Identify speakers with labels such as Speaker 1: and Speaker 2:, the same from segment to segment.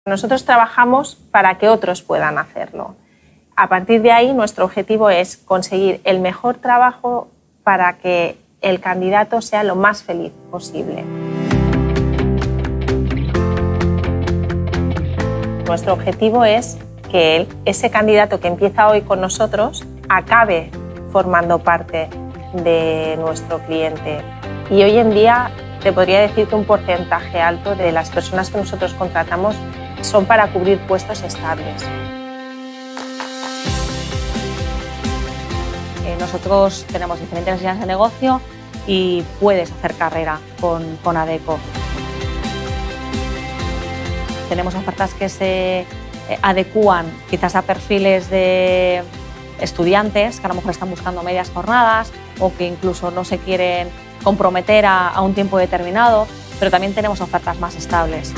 Speaker 1: Nosotros trabajamos para que otros puedan hacerlo. A partir de ahí, nuestro objetivo es conseguir el mejor trabajo para que el candidato sea lo más feliz posible. Nuestro objetivo es que ese candidato que empieza hoy con nosotros acabe formando parte de nuestro cliente. Y hoy en día te podría decir que un porcentaje alto de las personas que nosotros contratamos son para cubrir puestos estables.
Speaker 2: Nosotros tenemos diferentes líneas de negocio y puedes hacer carrera con Adecco. Tenemos ofertas que se adecúan quizás a perfiles de estudiantes que a lo mejor están buscando medias jornadas o que incluso no se quieren comprometer a un tiempo determinado, pero también tenemos ofertas más estables.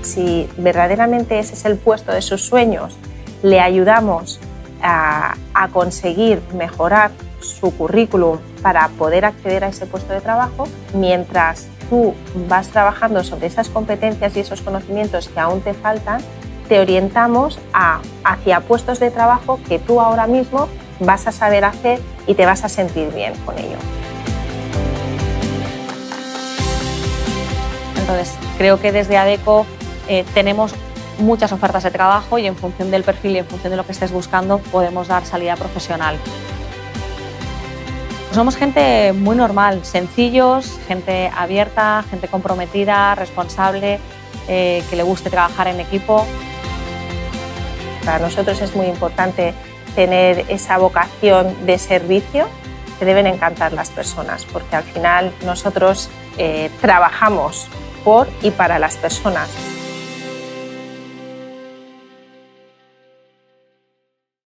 Speaker 1: Si verdaderamente ese es el puesto de sus sueños, le ayudamos a conseguir mejorar su currículum para poder acceder a ese puesto de trabajo, mientras tú vas trabajando sobre esas competencias y esos conocimientos que aún te faltan, te orientamos hacia puestos de trabajo que tú ahora mismo vas a saber hacer y te vas a sentir bien con ello.
Speaker 2: Entonces, creo que desde Adecco tenemos muchas ofertas de trabajo y en función del perfil y en función de lo que estés buscando podemos dar salida profesional. Somos gente muy normal, sencillos, gente abierta, gente comprometida, responsable, que le guste trabajar en equipo.
Speaker 1: Para nosotros es muy importante tener esa vocación de servicio. Te deben encantar las personas porque al final nosotros trabajamos por y para las personas.